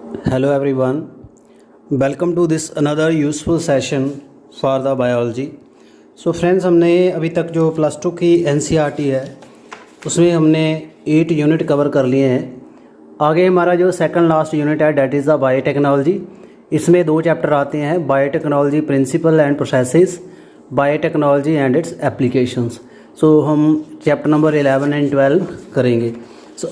Hello everyone, welcome to this another useful session for the biology. So friends, हमने अभी तक जो +2 की NCERT है उसमें हमने 8 यूनिट कवर कर लिए हैं। आगे हमारा जो सेकंड लास्ट यूनिट है डेट इज़ द बायोटेक्नोलॉजी। इसमें 2 चैप्टर आते हैं, biotechnology principles and processes, biotechnology and its applications. So हम चैप्टर नंबर 11 एंड 12 करेंगे।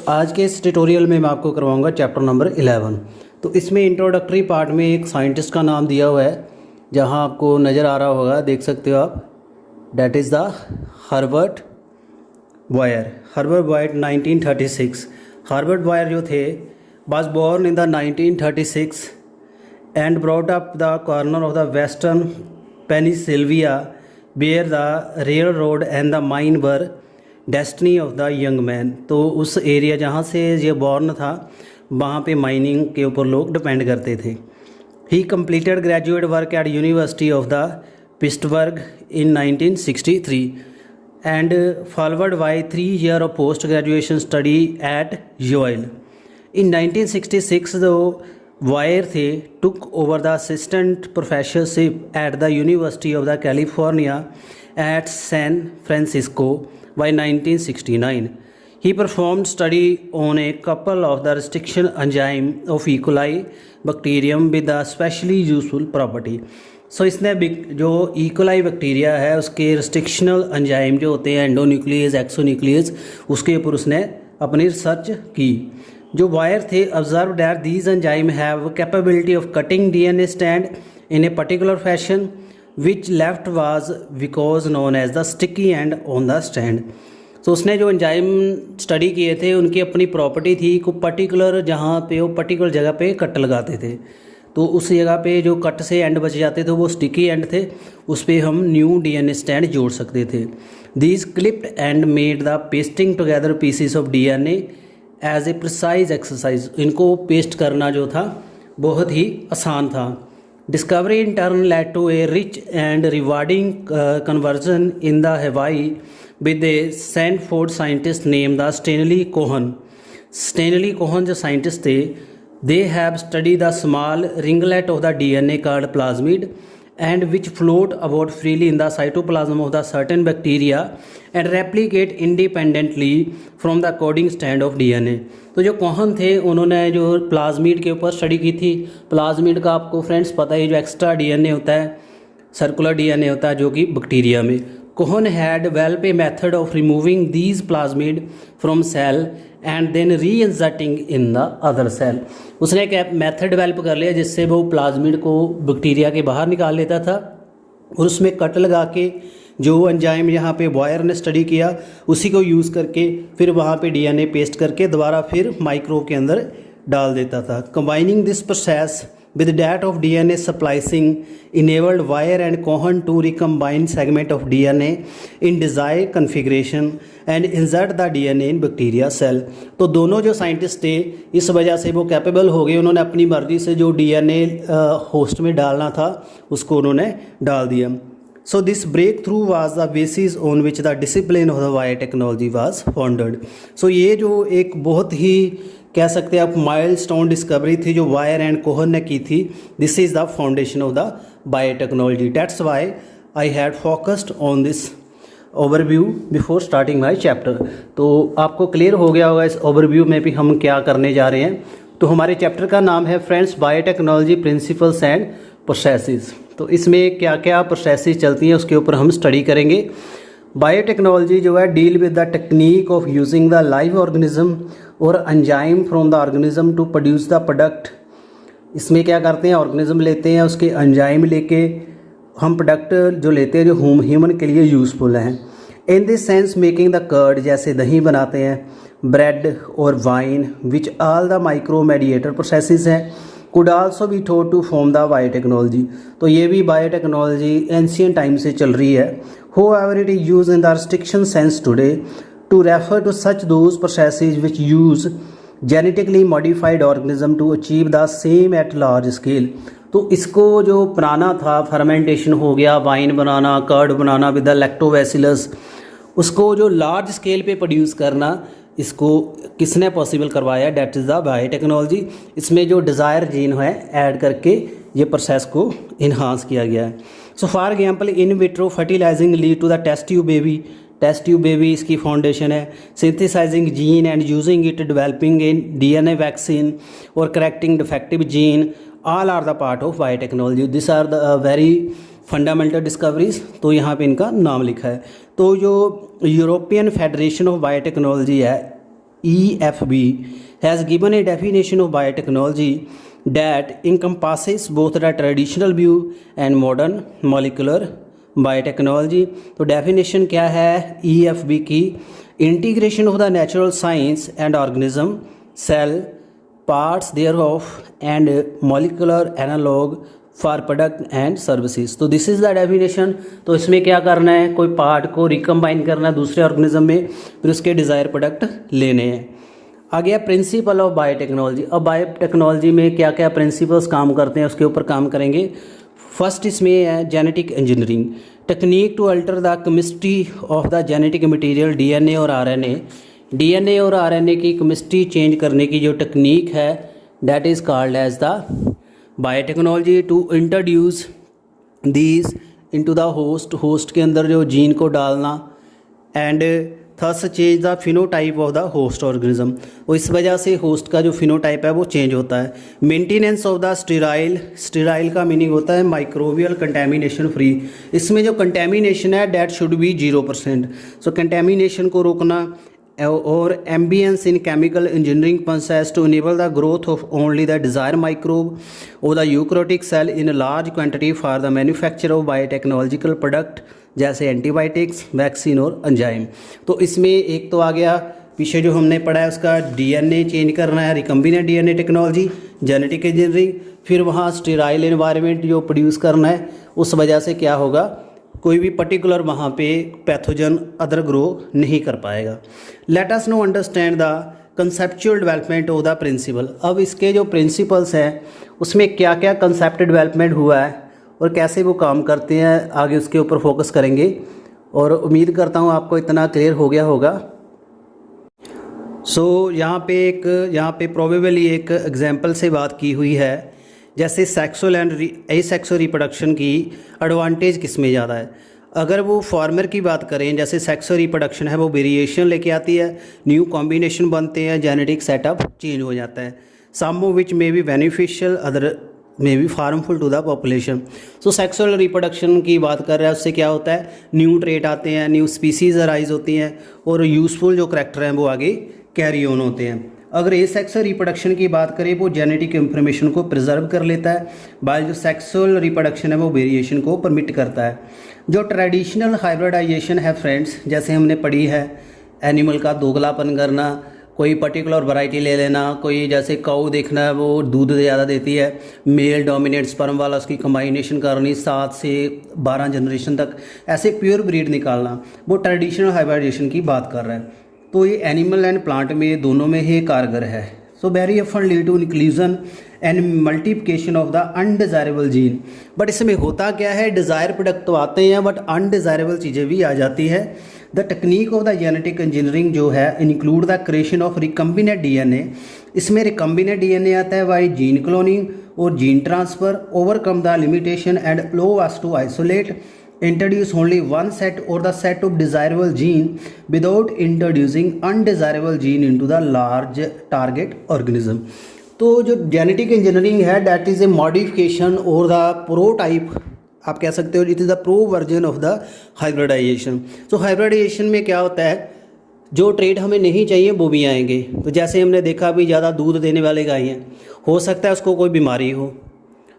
आज के इस ट्यूटोरियल में मैं आपको करवाऊँगा चैप्टर नंबर 11। तो इसमें इंट्रोडक्टरी पार्ट में एक साइंटिस्ट का नाम दिया हुआ है, जहां आपको नज़र आ रहा होगा, देख सकते हो आप, that is the Herbert Boyer. Herbert Boyer 1936। Herbert Boyer जो थे was born in the 1936 and brought up the corner of the western Pennsylvania where the rail road and the mine were destiny of the young man. तो उस area जहाँ से ये born था वहाँ पे माइनिंग के ऊपर लोग डिपेंड करते थे। He completed graduate work at university of the Pittsburgh in 1963 and followed by 3 years of post graduation study at Yale. In 1966 दो वायर थे took over the assistant professorship at the university of the California at San Francisco by 1969. He performed study on a couple of the restriction enzyme of E. coli bacterium with a specially useful property. So इसने जो E. coli bacteria है उसके रिस्ट्रिक्शनल enzyme जो होते हैं endonuclease exonuclease, उसके ऊपर उसने अपनी रिसर्च की। जो वायर थे observe that these enzyme have capability of cutting DNA stand in a particular fashion which left was because known as the sticky end on the stand. तो उसने जो एंजाइम स्टडी किए थे उनकी अपनी प्रॉपर्टी थी को पर्टिकुलर जहाँ पे वो पर्टिकुलर जगह पे कट लगाते थे, तो उस जगह पे जो कट से एंड बच जाते थे वो स्टिकी एंड थे, उस पर हम न्यू DNA स्टैंड जोड़ सकते थे। These clipped and made the pasting together pieces of DNA as a precise exercise. इनको पेस्ट करना जो था बहुत ही आसान था। Discovery in turn led to a rich and rewarding conversion in the Hawaii with a Stanford scientist named the Stanley Cohen. Stanley Cohen जो scientist थे, they have studied the small ringlet of the DNA called plasmid and which float about freely in the cytoplasm of the certain bacteria and replicate independently from the coding strand of DNA. तो जो Kohn थे उन्होंने जो plasmid के ऊपर study की थी। Plasmid का आपको फ्रेंड्स पता है, जो एक्स्ट्रा DNA होता है, सर्कुलर DNA होता है जो कि बैक्टीरिया में। Cohen had develop a method of removing these plasmid from cell and then reinserting in the other cell. उसने एक मेथड डेवलप कर लिया जिससे वो प्लाज्मिड को बैक्टीरिया के बाहर निकाल लेता था और उसमें कट लगा के जो एंजाइम यहाँ पे बॉयर ने स्टडी किया उसी को यूज़ करके फिर वहाँ पे DNA पेस्ट करके दोबारा फिर माइक्रोब के अंदर डाल देता था। Combining this process with that of DNA splicing enabled Wire and Cohen to recombine segment of DNA in desired configuration and insert the DNA in bacteria cell। तो दोनों जो साइंटिस्ट थे इस वजह से वो कैपेबल हो गए, उन्होंने अपनी मर्जी से जो DNA होस्ट में डालना था उसको उन्होंने डाल दिया। So this breakthrough was the basis on which the discipline of the biotechnology was founded। So ये जो एक बहुत ही कह सकते हैं आप माइलस्टोन डिस्कवरी थी जो वायर एंड कोहन ने की थी। This is the foundation of the biotechnology. That's why I had focused on this overview before starting my chapter. तो आपको क्लियर हो गया होगा इस ओवरव्यू में भी हम क्या करने जा रहे हैं। तो हमारे चैप्टर का नाम है friends biotechnology principles and processes. तो इसमें क्या क्या प्रोसेसेस चलती हैं उसके ऊपर हम स्टडी करेंगे। बायोटेक्नोलॉजी जो है deal with the technique of using the live organism और enzyme from the organism to produce the product. इसमें क्या करते हैं, ऑर्गेनिज्म लेते हैं, उसके एंजाइम लेके हम प्रोडक्ट जो लेते हैं जो ह्यूमन के लिए यूज़फुल हैं। In this sense making the curd, जैसे दही बनाते हैं, ब्रेड और wine which all the micro mediator processes हैं, could also be thought to form the biotechnology. तो ये भी बायोटेक्नोलॉजी एंशियंट टाइम से चल रही है। However it is use in the restriction sense today to refer to such those processes which use genetically modified organism to achieve the same at large scale। तो इसको जो पुराना था फर्मेंटेशन हो गया, वाइन बनाना, कर्ड बनाना विद द लैक्टोबैसिलस, उसको जो लार्ज स्केल पे प्रोड्यूस करना इसको किसने पॉसिबल करवाया, डेट इज़ द बायोटेक्नोलॉजी। इसमें जो डिज़ायर जीन है ऐड करके ये प्रोसेस को इन्हांस किया गया है। So for example in vitro fertilising lead to the test tube baby इसकी फाउंडेशन है। Synthesising gene and using it developing in DNA vaccine और correcting defective gene all are the part of biotechnology. This are the very fundamental discoveries. तो यहाँ पे इनका नाम लिखा है। तो जो यूरोपियन फेडरेशन ऑफ बायोटेक्नोलॉजी है EFB has given a definition of biotechnology that encompasses both the traditional view and modern molecular biotechnology। तो डेफिनेशन क्या है EFB की, integration of the natural science and organism cell parts thereof and molecular analogue for product and services. तो this is the definition. तो इसमें क्या करना है, कोई पार्ट को रिकम्बाइन करना है दूसरे ऑर्गेनिज्म में, फिर उसके डिज़ायर प्रोडक्ट लेने हैं। आ गया प्रिंसिपल ऑफ बायोटेक्नोलॉजी। अब बायोटेक्नोलॉजी में क्या क्या प्रिंसिपल्स काम करते हैं उसके ऊपर काम करेंगे। फर्स्ट इसमें है genetic engineering, technique to alter the chemistry of the genetic material DNA और RNA। DNA और RNA की केमिस्ट्री चेंज करने की जो टेक्निक है that is called as the biotechnology to introduce these into the host के अंदर जो जीन को डालना and thus change the phenotype of the host organism. और इस वजह से होस्ट का जो फिनोटाइप है वो चेंज होता है। मेंटेनेंस ऑफ द स्टेराइल का मीनिंग होता है माइक्रोबियल कंटेमिनेशन फ्री। इसमें जो कंटेमिनेशन है that should be 0%। So contamination को रोकना और ambience in chemical engineering process to enable the growth of only the desire microbe और the eukaryotic cell in large quantity for the manufacture of biotechnological product जैसे antibiotics, vaccine और enzyme. तो इसमें एक तो आ गया पीछे जो हमने पढ़ा है उसका DNA चेंज करना है, recombinant DNA technology, genetic engineering, फिर वहाँ स्टेराइल एनवायरनमेंट जो प्रोड्यूस करना है उस वजह से क्या होगा, कोई भी पर्टिकुलर वहाँ पे पैथोजन अदर ग्रो नहीं कर पाएगा। Let us now understand the conceptual development of the principle. अब इसके जो प्रिंसिपल्स हैं उसमें क्या क्या कंसेप्ट डेवलपमेंट हुआ है और कैसे वो काम करते हैं, आगे उसके ऊपर फोकस करेंगे और उम्मीद करता हूँ आपको इतना क्लियर हो गया होगा। यहाँ पे प्रोबेबली एक एग्जांपल से बात की हुई है, जैसे सेक्सुअल एंड एसेक्सुअल रिप्रोडक्शन की एडवांटेज किस में ज़्यादा है। अगर वो फार्मर की बात करें, जैसे सेक्सुअल रिप्रोडक्शन है वो वेरिएशन लेके आती है, न्यू कॉम्बिनेशन बनते हैं, जेनेटिक सेटअप चेंज हो जाता है। Some of which may be beneficial, other may be harmful to the population. So sexual reproduction की बात कर रहा है, उससे क्या होता है, न्यू ट्रेट आते हैं, न्यू स्पीसीज़ अराइज होती हैं और यूज़फुल जो करैक्टर हैं वो आगे कैरी ऑन होते हैं। अगर एसेक्सुअल रिप्रोडक्शन की बात करें वो जेनेटिक इंफॉर्मेशन को प्रिजर्व कर लेता है, बाल जो सेक्सुअल रिप्रोडक्शन है वो वेरिएशन को परमिट करता है। जो ट्रेडिशनल हाइब्रिडाइजेशन है फ्रेंड्स, जैसे हमने पढ़ी है, एनिमल का दोगलापन करना, कोई पर्टिकुलर वैरायटी ले लेना, कोई जैसे काऊ देखना है वो दूध ज़्यादा देती है, मेल डोमिनेट स्पर्म वाला उसकी कंबाइनेशन करनी 7 से 12 जनरेशन तक, ऐसे प्योर ब्रीड निकालना, वो ट्रेडिशनल हाइब्रिडाइजेशन की बात कर रहा है। तो ये एनिमल एंड प्लांट में दोनों में ही कारगर है। So very often lead to inclusion and multiplication of the undesirable gene. But इसमें होता क्या है, डिज़ायर प्रोडक्ट तो आते हैं बट अनडिज़ायरेबल चीज़ें भी आ जाती है। The technique of the genetic engineering जो है include the creation of recombinant DNA। इसमें रिकम्बिनेंट DNA आता है बाई जीन क्लोनिंग और gene transfer, overcome the limitation and allow us to isolate introduce only one set or the set of desirable gene without introducing undesirable gene into the large target organism। तो जो genetic engineering है that is a modification और the prototype, आप कह सकते हो it is the pro version of the hybridization. So hybridization में क्या होता है, जो ट्रेड हमें नहीं चाहिए वो भी आएंगे। तो जैसे हमने देखा अभी ज़्यादा दूध देने वाले गाय हैं, हो सकता है उसको कोई बीमारी हो,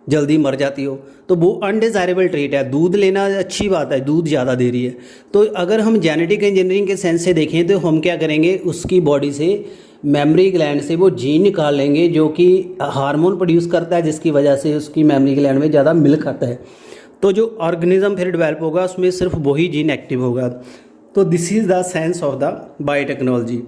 जल्दी मर जाती हो, तो वो अनडिज़ायरेबल ट्रेट है। दूध लेना अच्छी बात है, दूध ज़्यादा दे रही है। तो अगर हम जेनेटिक इंजीनियरिंग के सेंस से देखें तो हम क्या करेंगे, उसकी बॉडी से मेमोरी ग्लैंड से वो जीन निकाल लेंगे जो कि हार्मोन प्रोड्यूस करता है, जिसकी वजह से उसकी मेमोरी ग्लैंड में ज़्यादा मिल्क आता है। तो जो ऑर्गेनिज्म फिर डेवलप होगा उसमें सिर्फ वही जीन एक्टिव होगा। तो this is the sense of the biotechnology.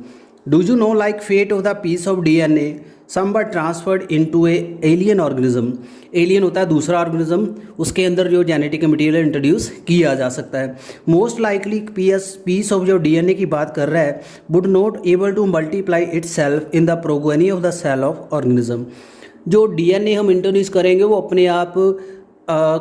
Do you know like fate of the piece of DNA some were transferred into a alien organism. Alien होता है दूसरा ऑर्गेनिज्म, उसके अंदर जो जेनेटिक मटेरियल इंट्रोड्यूस किया जा सकता है। मोस्ट लाइकली पीस ऑफ जो DNA की बात कर रहा है would not able to multiply itself in the progeny of the cell of organism. जो DNA हम इंट्रोड्यूस करेंगे वो अपने आप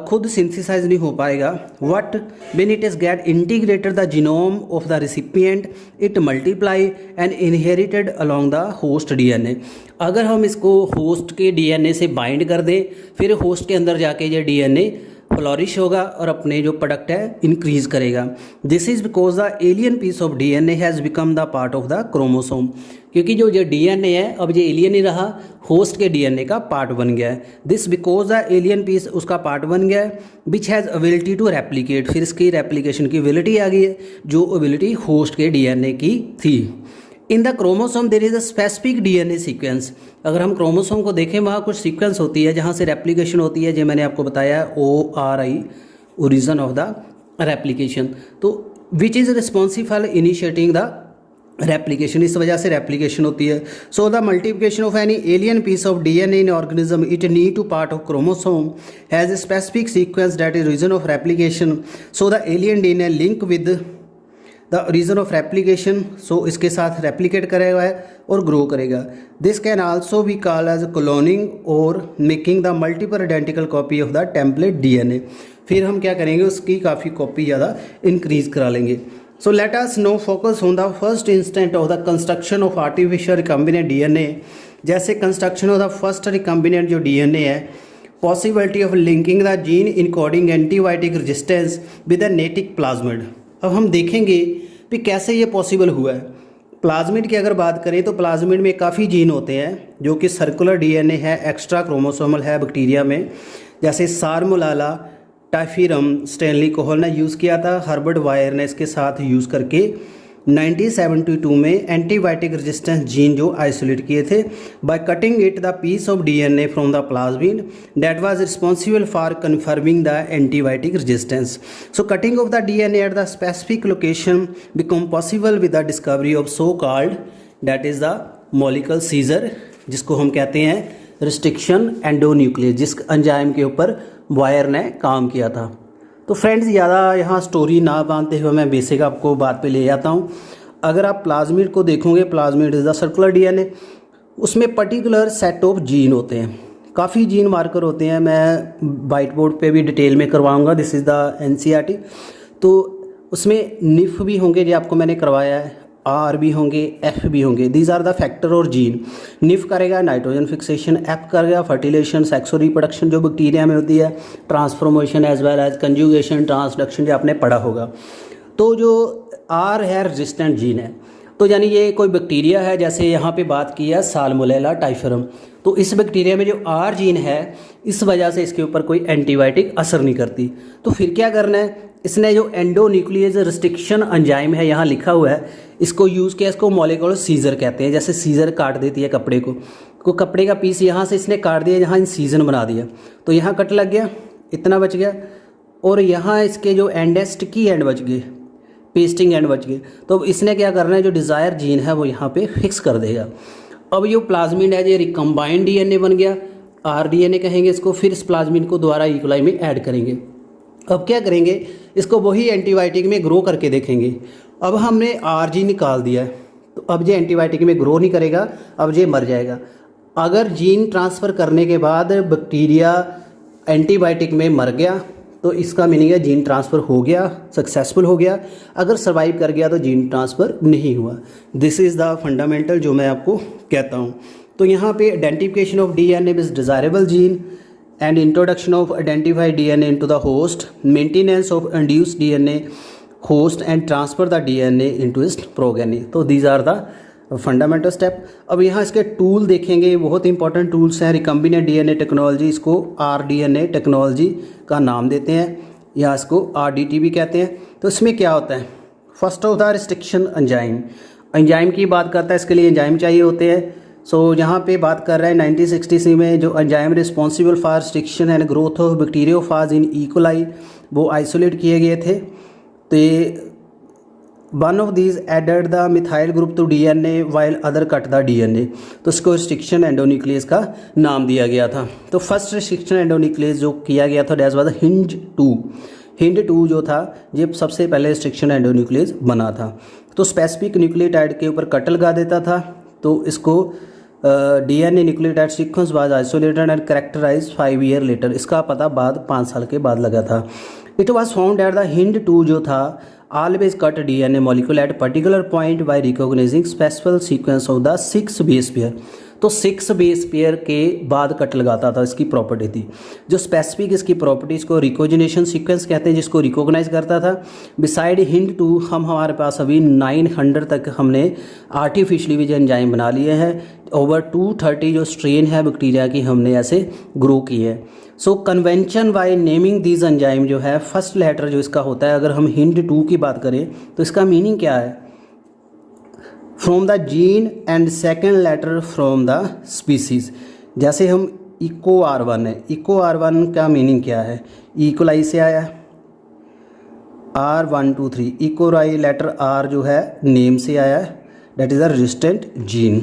खुद सिंथेसाइज नहीं हो पाएगा। But when it is get integrated the genome of the recipient it multiply and inherited along the host DNA। अगर हम इसको होस्ट के DNA से बाइंड कर दें फिर होस्ट के अंदर जाके ये DNA फ्लॉरिश होगा और अपने जो प्रोडक्ट है इंक्रीज करेगा। This is because the alien piece of DNA has become the part of the chromosome. क्योंकि जो ये DNA है अब ये एलियन नहीं रहा, होस्ट के DNA का पार्ट बन गया है। This because the alien piece उसका पार्ट बन गया है which has ability to replicate. फिर इसकी रेप्लिकेशन की एबिलिटी आ गई है जो एबिलिटी होस्ट के DNA की थी। In the chromosome there is a specific DNA sequence. अगर हम क्रोमोसोम को देखें वहाँ कुछ सीक्वेंस होती है जहाँ से रेप्लिकेशन होती है, जो मैंने आपको बताया ORI origin of the replication. तो which is responsible initiating the replication, इस वजह से रेप्लिकेशन होती है। So the multiplication of any alien piece of DNA in organism it need to part of chromosome has a specific sequence that is region of replication. So the alien DNA link with the region of replication, so इसके साथ replicate करेगा और grow करेगा। This can also be called as cloning और making the multiple identical copy of the template DNA। फिर हम क्या करेंगे उसकी काफ़ी कॉपी ज़्यादा इंक्रीज करा लेंगे। So let us now focus on the first instant of the construction of artificial recombinant DNA। जैसे construction of the first recombinant जो DNA है, possibility of linking the gene encoding antibiotic resistance with the native plasmid. अब हम देखेंगे कि कैसे ये possible हुआ है। प्लाज्मिड की अगर बात करें तो प्लाज्मिड में काफ़ी जीन होते हैं जो कि सर्कुलर DNA है, एक्स्ट्रा क्रोमोसोमल है बैक्टीरिया में। जैसे सारमोलाला टाइफिरम स्टैनली कोहल ने यूज़ किया था, हर्बर्ट वायर ने इसके साथ यूज़ करके 1972 में एंटीबायोटिक रेजिस्टेंस जीन जो आइसोलेट किए थे by cutting it the piece of DNA from the plasmid that was responsible for confirming the antibiotic resistance. So cutting of the DNA at the specific location become possible with the discovery of so called that is the molecular scissor, जिसको हम कहते हैं restriction endonuclease, जिस enzyme के ऊपर wire ने काम किया था। तो फ्रेंड्स ज़्यादा यहाँ स्टोरी ना बांधते हुए मैं बेसिक आपको बात पे ले जाता हूँ। अगर आप प्लाज्मिड को देखोगे, plasmid is the circular DNA, उसमें पर्टिकुलर सेट ऑफ जीन होते हैं, काफ़ी जीन मार्कर होते हैं। मैं वाइट बोर्ड पे भी डिटेल में करवाऊँगा, दिस इज़ द NCERT। तो उसमें निफ भी होंगे जो आपको मैंने करवाया है, R भी होंगे, F भी होंगे। दीज आर द फैक्टर और जीन। निफ करेगा नाइट्रोजन फिक्सेशन, F करेगा फर्टिलेशन, सेक्सो रिप्रोडक्शन जो बैक्टीरिया में होती है, transformation as well as conjugation, transduction जो आपने पढ़ा होगा। तो जो R है रेजिस्टेंट जीन है, तो यानी ये कोई बैक्टीरिया है, जैसे यहाँ पे बात की है साल्मोनेला टाइफरम। तो इस बैक्टीरिया में जो R जीन है इस वजह से इसके ऊपर कोई एंटीबायोटिक असर नहीं करती। तो फिर क्या करना है, इसने जो एंडोन्यूक्लियस रिस्ट्रिक्शन एंजाइम है यहाँ लिखा हुआ है, इसको यूज़ किया। इसको मॉलिक्यूलर सीजर कहते हैं। जैसे सीजर काट देती है कपड़े को कपड़े का पीस यहाँ से इसने काट दिया, यहाँ इंसीजन बना दिया, तो यहाँ कट लग गया, इतना बच गया, और यहाँ इसके जो एंड है स्टिकी एंड बच गए, पेस्टिंग एंड बच गए। तो इसने क्या करना है, जो डिज़ायर जीन है वो यहाँ पे फिक्स कर देगा। अब ये प्लाज्मिड है, ये रिकम्बाइंड DNA बन गया, RDNA कहेंगे इसको। फिर इस प्लाज्मिड को दोबारा इकोलाई में ऐड करेंगे। अब क्या करेंगे, इसको वही एंटीबायोटिक में ग्रो करके देखेंगे। अब हमने RG निकाल दिया है, तो अब ये एंटीबायोटिक में ग्रो नहीं करेगा, अब ये मर जाएगा। अगर जीन ट्रांसफ़र करने के बाद बैक्टीरिया एंटीबायोटिक में मर गया तो इसका मीनिंग है जीन ट्रांसफ़र हो गया, सक्सेसफुल हो गया। अगर सर्वाइव कर गया तो जीन ट्रांसफ़र नहीं हुआ। दिस इज़ द फंडामेंटल जो मैं आपको कहता हूँ। तो यहाँ पे identification of DNA with desirable gene and introduction of identified DNA into the host, maintenance of induced DNA host and transfer the DNA into its progeny। तो these are the fundamental step। अब यहाँ इसके tool देखेंगे, बहुत important tools हैं। Recombinant DNA technology, इसको RDNA technology का नाम देते हैं, या इसको RDT भी कहते हैं। तो इसमें क्या होता है, first of the restriction enzyme की बात करता है, इसके लिए एंजाइम चाहिए होते हैं। सो यहाँ पे बात कर रहे हैं 1963 में जो enzyme responsible for restriction and growth of bacteriophage in E coli वो आइसोलेट किए गए थे। तो ये one of these added the methyl group to DNA while other cut the DNA. तो इसको रिस्ट्रिक्शन एंडोन्यूक्लियस का नाम दिया गया था। तो फर्स्ट रिस्ट्रिक्शन एंडोन्यूक्लियस जो किया गया था दैट वाज हिंड 2 जो था ये सबसे पहले रिस्ट्रिक्शन एंडोन्यूक्लियस बना था। तो स्पेसिफिक न्यूक्लियोटाइड के ऊपर कट लगा देता था। तो इसको DNA nucleotide sequence was isolated and characterise 5 year later. इसका पता बाद 5 साल के बाद लगा था। It was found at the hind 2 जो था always cut DNA molecule at particular point by recognizing special sequence of the 6 base pair। तो 6 बेस पेयर के बाद कट लगाता था, इसकी प्रॉपर्टी थी। जो स्पेसिफिक इसकी प्रॉपर्टीज को रिकोजिनेशन सीक्वेंस कहते हैं, जिसको रिकॉग्नाइज करता था। बिसाइड हिंड 2 हमारे पास अभी 900 तक हमने आर्टिफिशियली भी एंजाइम बना लिए हैं। ओवर 230 जो स्ट्रेन है बैक्टीरिया की हमने ऐसे ग्रो की है। So convention by naming these enzyme जो है, फर्स्ट लेटर जो इसका होता है, अगर हम हिंड 2 की बात करें तो इसका मीनिंग क्या है? From the gene and second letter from the species. जैसे हम इको R1 है, इको R1 का मीनिंग क्या है? इकोलाई से आया, R1 2 3। इकोराई लेटर R जो है नेम से आया है, that is a resistant gene.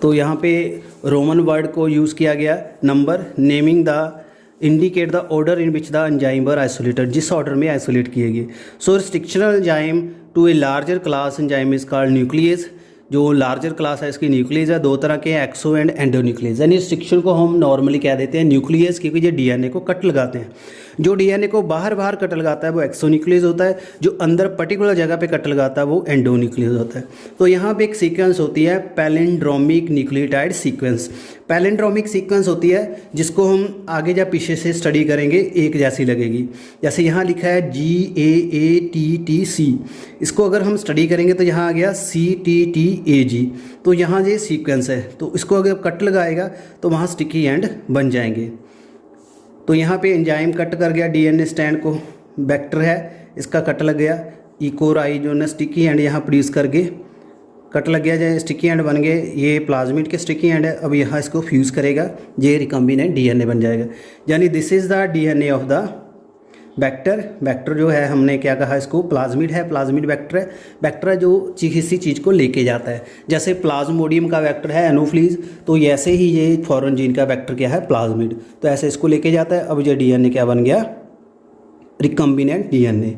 तो यहाँ पे रोमन वर्ड को यूज़ किया गया, number, naming the indicate the order in which the enzyme were isolated, जिस ऑर्डर में आइसोलेट किए गए। So restrictional enzyme to a larger class enzyme is called nuclease. जो लार्जर क्लास है इसकी न्यूक्लियस है। 2 तरह के एक्सो एंड एंडोन्यूक्लियस। यानी रिस्ट्रिक्शन को हम नॉर्मली क्या देते हैं? न्यूक्लियस, क्योंकि ये डीएनए को कट लगाते हैं। जो डीएनए को बाहर कट लगाता है वो एक्सोन्यूक्लियस होता है, जो अंदर पर्टिकुलर जगह पे कट लगाता है वो एंडोन्यूक्लियस होता है। तो यहाँ पे एक सीक्वेंस होती है palindromic nucleotide sequence. Palindromic sequence होती है जिसको हम आगे या पीछे से स्टडी करेंगे एक जैसी लगेगी। जैसे यहाँ लिखा है GAATTC, इसको अगर हम स्टडी करेंगे तो यहाँ आ गया CTTAG। तो यहाँ ये सीक्वेंस है, तो इसको अगर कट लगाएगा तो वहाँ स्टिकी एंड बन जाएंगे। तो यहाँ पे एंजाइम कट कर गया डीएनए स्टैंड को, वेक्टर है इसका कट लग गया। इकोराई जो है स्टिकी एंड यहाँ प्रोड्यूस करके कट लग गया, जाए स्टिकी एंड बन गए। ये प्लाज्मिड के स्टिकी एंड है, अब यहाँ इसको फ्यूज़ करेगा, ये रिकम्बिनेंट डीएनए बन जाएगा। यानी this is the DNA of the vector. Vector जो है हमने क्या कहा इसको? प्लाज्मिड है, प्लाज्मिड वेक्टर है। वेक्टर है जो किसी चीज़ को लेके जाता है। जैसे प्लाज्मोडियम का वेक्टर है एनोफ्लीज, तो ऐसे ही ये फॉरेन जीन का वेक्टर क्या है? प्लाज्मिड। तो ऐसे इसको लेके जाता है। अब ये डीएनए क्या बन गया? Recombinant DNA.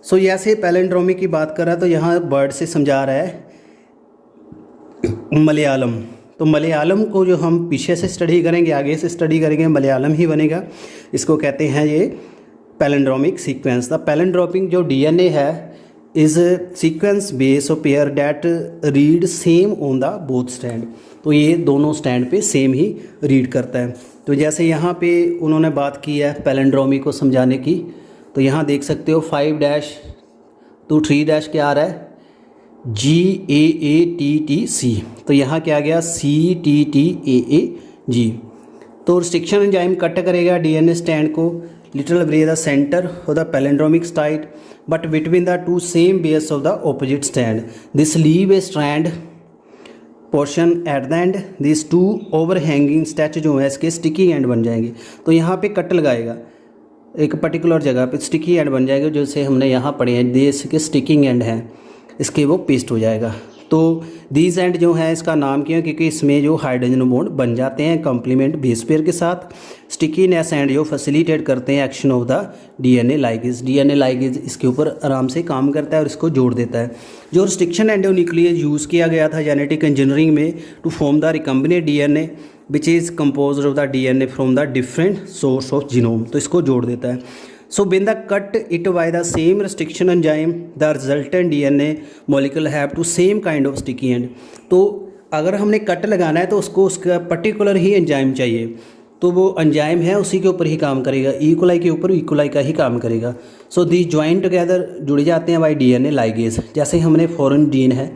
सो ऐसे पैलिंड्रोमिक की बात कर रहा है तो यहाँ वर्ड से समझा रहा है मलयालम। तो मलयालम को जो हम पीछे से स्टडी करेंगे, आगे से स्टडी करेंगे, मलयालम ही बनेगा। इसको कहते हैं ये पैलिंड्रोमिक सीक्वेंस। द पैलिंड्रोमिक जो डीएनए है is sequence base of pair that read same on the both stand. तो ये दोनों स्टैंड पे सेम ही रीड करता है। तो जैसे यहाँ पे उन्होंने बात की है पैलिंड्रोमिक को समझाने की, तो यहाँ देख सकते हो 5 to 3 क्या आ रहा है? GAATTC। तो यहाँ क्या आ गया? CTTAAG। तो रिस्ट्रिक्शन एंजाइम कट करेगा डीएनए स्टैंड को little away the centre of the palindromic site but between the 2 same base of the opposite stand. This leave A strand portion at the end. This 2 overhanging stretch जो है इसके sticky and बन जाएंगे। तो यहाँ पे cut लगाएगा एक पर्टिकुलर जगह पे, स्टिकी एंड बन जाएगा। जैसे हमने यहाँ पढ़े हैं, ये इसके स्टिकिंग एंड है, इसके वो पेस्ट हो जाएगा। तो दीज एंड जो है इसका नाम क्यों? क्योंकि इसमें जो हाइड्रोजन बॉन्ड बन जाते हैं कंप्लीमेंट बेस पेयर के साथ। स्टिकीनेस एंड जो फैसिलिटेट करते हैं action of the DNA ligase. DNA ligase इसके ऊपर आराम से काम करता है और इसको जोड़ देता है। जो रिस्ट्रिक्शन एंडोन्यूक्लियस यूज़ किया गया था जेनेटिक इंजीनियरिंग में to form the recombinant DNA which is composed of the DNA from the different source of genome. तो इसको जोड़ देता है। So when the cut it by the same restriction enzyme, the resultant DNA molecule have to same kind of sticky end। तो अगर हमने cut लगाना है तो उसको उसका पर्टिकुलर ही एंजाइम चाहिए, तो वो एंजाइम है उसी के ऊपर ही काम करेगा। इकोलाई के ऊपर इकोलाई का ही काम करेगा। सो दी ज्वाइन टुगेदर जुड़ जाते हैं बाई डीएनए लाइगेज। जैसे हमने फॉरेन जीन है,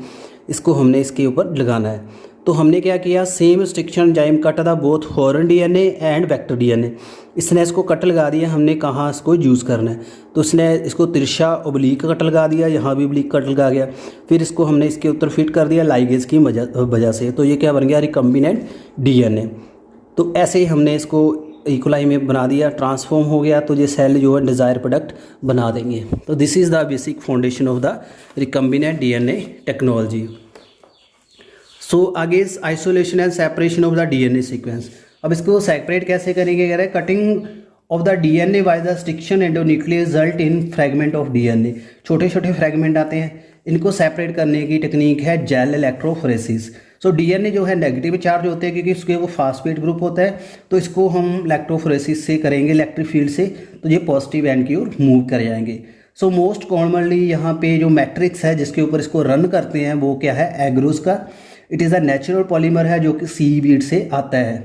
इसको हमने इसके ऊपर लगाना है, तो हमने क्या किया? Same restriction enzyme cut the both foreign DNA and vector DNA. इसने इसको कट लगा दिया, हमने कहाँ इसको यूज़ करना है, तो इसने इसको तिरछा ओब्लीक कट लगा दिया, यहाँ भी ओब्लीक कट लगा गया। फिर इसको हमने इसके ऊपर फिट कर दिया लाइगेज की वजह से। तो ये क्या बन गया? Recombinant DNA. तो ऐसे ही हमने इसको इकोलाई में बना दिया, ट्रांसफॉर्म हो गया, तो ये सेल जो है डिज़ायर प्रोडक्ट बना देंगे। तो this is the basic foundation of the recombinant DNA technology. So आगे isolation and separation of the DNA sequence. अब इसको सेपरेट कैसे करेंगे, कह रहे हैं cutting of the DNA by the restriction endonuclease result in fragment of DNA. छोटे छोटे फ्रेगमेंट आते हैं, इनको सेपरेट करने की टेक्निक है जेल इलेक्ट्रोफोरेसिस। सो डीएनए जो है नेगेटिव चार्ज होते हैं क्योंकि उसके वो फास्फेट ग्रुप होता है, तो इसको हम इलेक्ट्रोफोरेसिस से करेंगे इलेक्ट्रिक फील्ड से, तो ये पॉजिटिव एंड की ओर मूव कर जाएंगे। सो मोस्ट कॉमनली यहाँ पे जो मैट्रिक्स है जिसके ऊपर इसको रन करते हैं वो क्या है, एग्रोस का। It is a natural polymer है जो कि सीवीड से आता है,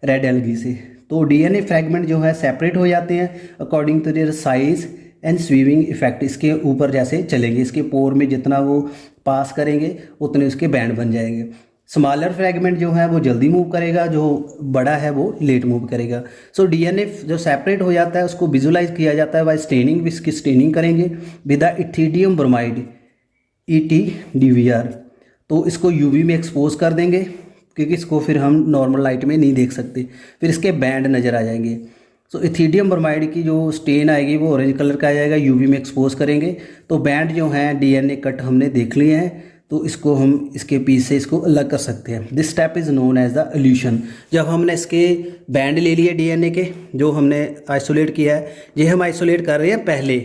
रेड एल्गी से। तो डीएनए फ्रैगमेंट जो है सेपरेट हो जाते हैं according to their size and sieving effect. इसके ऊपर जैसे चलेंगे, इसके पोर में जितना वो पास करेंगे उतने उसके बैंड बन जाएंगे। स्मॉलर फ्रैगमेंट जो है वो जल्दी मूव करेगा, जो बड़ा है वो लेट मूव करेगा। सो डीएनए जो सेपरेट हो जाता है उसको विजुलाइज किया जाता है बाय स्टेनिंग। इसकी स्टेनिंग करेंगे with the ethidium bromide ETDVR। तो इसको यूवी में एक्सपोज कर देंगे क्योंकि इसको फिर हम नॉर्मल लाइट में नहीं देख सकते, फिर इसके बैंड नज़र आ जाएंगे। सो इथिडियम ब्रोमाइड की जो स्टेन आएगी वो ऑरेंज कलर का आ जाएगा, यूवी में एक्सपोज करेंगे तो बैंड जो हैं डीएनए कट हमने देख लिए हैं, तो इसको हम इसके पीस से इसको अलग कर सकते हैं। This step is known as the elution. जब हमने इसके बैंड ले लिए डीएनए के जो हमने आइसोलेट किया है, ये हम आइसोलेट कर रहे हैं पहले,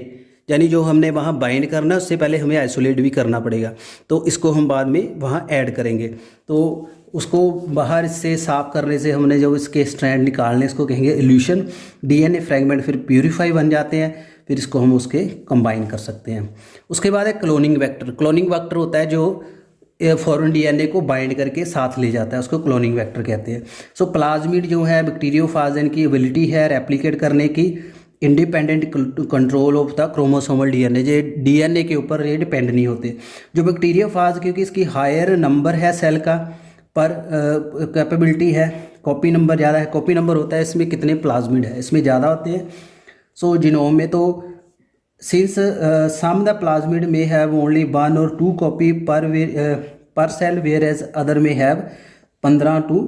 यानी जो हमने वहाँ बाइंड करना है उससे पहले हमें आइसोलेट भी करना पड़ेगा, तो इसको हम बाद में वहाँ ऐड करेंगे। तो उसको बाहर से साफ करने से हमने जो इसके स्ट्रैंड निकालने इसको कहेंगे इल्यूशन। डीएनए फ्रैगमेंट फिर प्यूरीफाई बन जाते हैं, फिर इसको हम उसके कंबाइन कर सकते हैं। उसके बाद है क्लोनिंग वेक्टर। क्लोनिंग वेक्टर होता है जो फॉरेन डीएनए को बाइंड करके साथ ले जाता है, उसको क्लोनिंग वेक्टर कहते हैं। सो प्लाज्मिड जो है बैक्टीरियोफाज, इनकी एबिलिटी है रेप्लिकेट करने की, independent control of the chromosomal DNA. ये डीएनए के ऊपर ये डिपेंड नहीं होते। जो बैक्टीरियोफाज क्योंकि इसकी हायर नंबर है सेल का पर कैपेबिलिटी है, कॉपी नंबर ज़्यादा है, कॉपी नंबर होता है इसमें कितने प्लाज्मिड है, इसमें ज़्यादा होते हैं। सो जीनोम में तो सिंस सम द प्लाज्मिड में have only 1 or 2 copy per cell, whereas other में have 15 to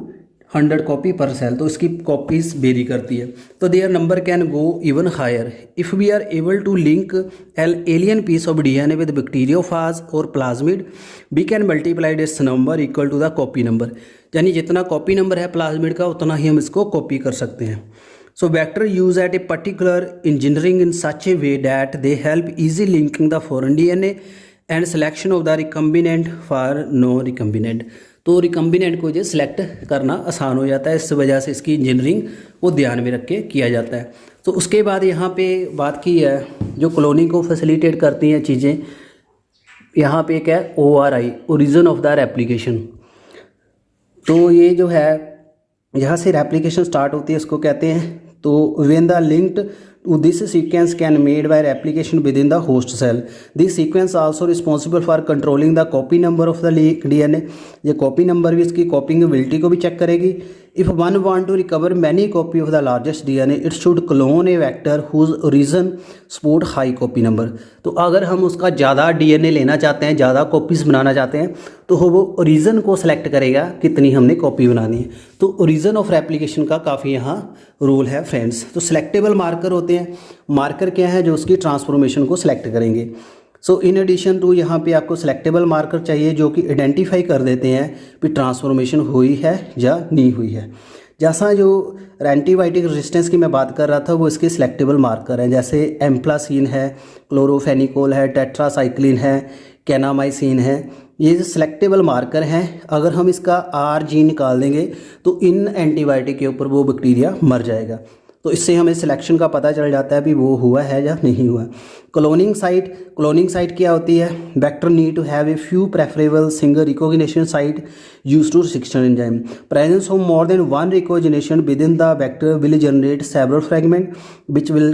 100 copy per cell, तो इसकी कॉपीज वेरी करती है। तो their number can go even higher if we are able to link alien piece of DNA with bacteriophage और plasmid, we can multiply this number equal to the copy number. यानी जितना copy number है plasmid का उतना ही हम इसको copy कर सकते हैं। So vector use at a particular engineering in such a way that they help easy linking the foreign DNA and selection of the recombinant for no recombinant। तो recombinant को जो सिलेक्ट करना आसान हो जाता है, इस वजह से इसकी इंजीनियरिंग को ध्यान में रख के किया जाता है। तो उसके बाद यहाँ पे बात की है जो क्लोनिंग को फैसिलिटेट करती हैं चीज़ें, यहाँ पे क्या है ORI, origin of the replication. तो ये जो है यहाँ से रेप्लिकेशन स्टार्ट होती है, इसको कहते हैं। तो when the linked this sequence can made by replication within the host cell, this sequence also responsible for controlling the copy number of the DNA. ये कॉपी नंबर भी इसकी कॉपिंग एबिलिटी को भी चेक करेगी। If one want to recover many copy of the largest DNA, it should clone a vector whose origin support high copy number. तो अगर हम उसका ज़्यादा डीएनए लेना चाहते हैं, ज़्यादा कॉपीज़ बनाना चाहते हैं, तो वो ओरिजिन को सिलेक्ट करेगा कितनी हमने कॉपी बनानी है। तो ओरिजिन ऑफ रेप्लिकेशन का काफ़ी यहाँ रोल है फ्रेंड्स। तो सिलेक्टेबल मार्कर होते हैं। मार्कर क्या है जो उसकी ट्रांसफॉर्मेशन को सिलेक्ट करेंगे। सो इन एडिशन टू यहाँ पे आपको सिलेक्टेबल मार्कर चाहिए जो कि आइडेंटिफाई कर देते हैं कि ट्रांसफॉर्मेशन हुई है या नहीं हुई है। जैसा जो एंटीबायोटिक रेजिस्टेंस की मैं बात कर रहा था वो इसके सिलेक्टेबल मार्कर हैं, जैसे एम्प्लासिन है, क्लोरोफेनिकोल है, टेट्रासाइक्लिन है, कैनामाइसिन है। ये जो सिलेक्टेबल मार्कर हैं, अगर हम इसका R जीन निकाल देंगे तो इन एंटीबायोटिक के ऊपर वो बैक्टीरिया मर जाएगा। तो इससे हमें सिलेक्शन का पता चल जाता है भी वो हुआ है या नहीं हुआ। क्लोनिंग साइट क्या होती है? Vector need to have a few preferable single recognition site use to restriction enzyme. Presence of more than one recognition within the vector will generate several fragment which will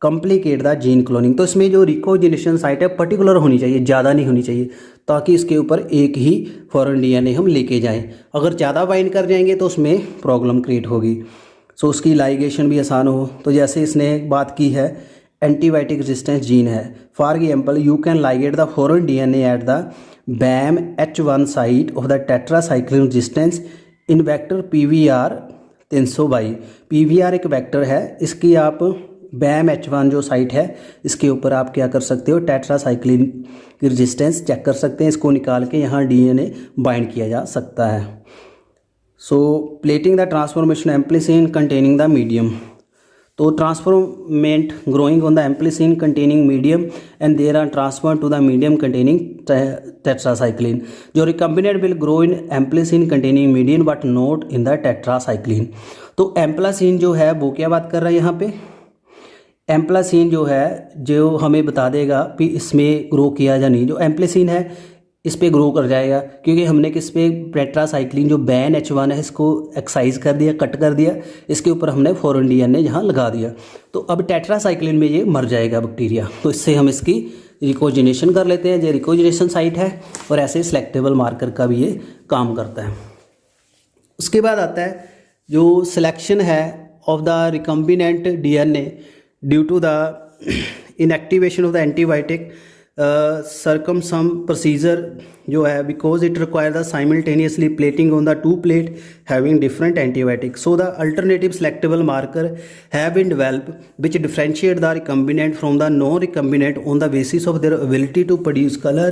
complicate the gene cloning. तो इसमें जो recognition site है particular होनी चाहिए, ज़्यादा नहीं होनी चाहिए, ताकि इसके ऊपर एक ही फॉरेन डीएनए हम लेके जाएं। अगर ज़्यादा बाइंड कर जाएंगे तो उसमें प्रॉब्लम क्रिएट होगी। सो उसकी लाइगेशन भी आसान हो। तो जैसे इसने बात की है एंटीबायोटिक रेजिस्टेंस जीन है, for example you can ligate the foreign DNA at the BAM H1 site of the tetracycline resistance in vector PVR 322। PVR एक वेक्टर है, इसकी आप BAM-H1 जो साइट है इसके ऊपर आप क्या कर सकते हो, टेट्रासाइक्लिन की रेजिस्टेंस चेक कर सकते हैं। इसको निकाल के यहाँ DNA बाइंड किया जा सकता है। So plating the transformation ampicillin containing the medium, तो transformant growing on the ampicillin containing medium and there are transfer to the medium containing tetracycline. जो recombinant will grow in ampicillin containing medium but not in the tetracycline. तो ampicillin जो है वो क्या बात कर रहा है यहाँ पे, एम्प्लासिन जो है जो हमें बता देगा कि इसमें ग्रो किया या नहीं। जो एम्प्लासिन है इस पे ग्रो कर जाएगा, क्योंकि हमने किस पे, टेट्रासाइक्लिन जो BAN-H1 है इसको एक्साइज कर दिया, कट कर दिया, इसके ऊपर हमने फॉरेन DNA यहाँ लगा दिया। तो अब टेट्रासाइक्लिन में ये मर जाएगा बैक्टीरिया। तो इससे हम इसकी रिकोजिनेशन कर लेते हैं। ये रिकोजिनेशन साइट है और ऐसे सिलेक्टेबल मार्कर का भी ये काम करता है। उसके बाद आता है जो सिलेक्शन है of the recombinant DNA due to the inactivation of the antibiotic circumsum procedure जो है, because it requires the simultaneously plating on the two plate having different antibiotics. So the alternative selectable marker have been developed which differentiate the recombinant from the non-recombinant on the basis of their ability to produce color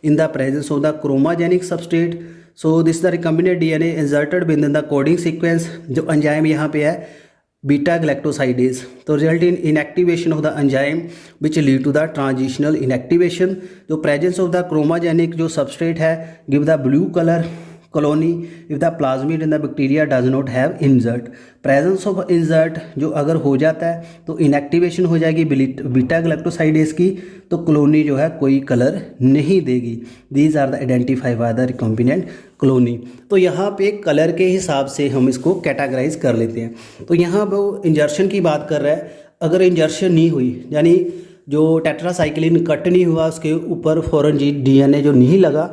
in the presence of the chromogenic substrate. So this is the recombinant DNA inserted within the coding sequence। जो enzyme यहाँ पे है beta galactosidase, तो result in inactivation of the enzyme which lead to the transitional inactivation. जो presence of the chromogenic जो substrate है give the blue colour colony if the plasmid in the bacteria does not have insert. Presence of insert जो अगर हो जाता है तो inactivation हो जाएगी बीटा गैलेक्टोसाइडेज की, तो कॉलोनी जो है कोई कलर नहीं देगी। These are the identify by the recombinant colony. तो यहाँ पे कलर के हिसाब से हम इसको कैटेगराइज कर लेते हैं। तो यहाँ वो इंजर्शन की बात कर रहा है, अगर इंजर्शन नहीं हुई यानी जो टेट्रासाइक्लिन कट नहीं हुआ, उसके ऊपर फॉरेन DNA जो नहीं लगा,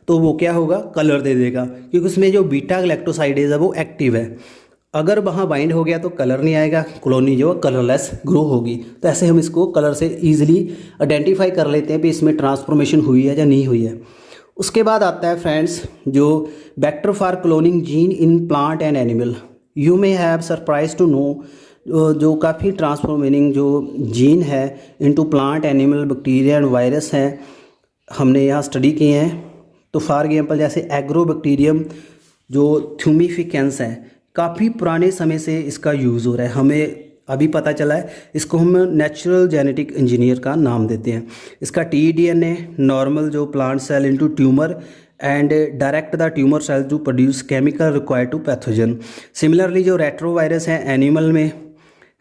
तो वो क्या होगा, कलर दे देगा, क्योंकि उसमें जो बीटा गैलेक्टोसाइडेज है वो एक्टिव है। अगर वहाँ बाइंड हो गया तो कलर नहीं आएगा, कॉलोनी जो कलरलेस ग्रो होगी। तो ऐसे हम इसको कलर से ईजिली आइडेंटिफाई कर लेते हैं कि इसमें ट्रांसफॉर्मेशन हुई है या नहीं हुई है। उसके बाद आता है फ्रेंड्स जो vector for cloning gene in plant and animal. You may have surprise to know जो काफ़ी ट्रांसफॉर्मिंग जो जीन है into plant animal bacteria and virus हैं, हमने यहाँ स्टडी किए हैं। तो फॉर एग्जाम्पल जैसे एग्रोबैक्टीरियम जो थ्यूमिफिकेंस है, काफ़ी पुराने समय से इसका यूज़ हो रहा है, हमें अभी पता चला है। इसको हम नेचुरल जेनेटिक इंजीनियर का नाम देते हैं। इसका tDNA नॉर्मल जो plant cell into tumour and direct the tumour cell to produce chemical required to pathogen. Similarly जो रेट्रोवायरस है एनिमल में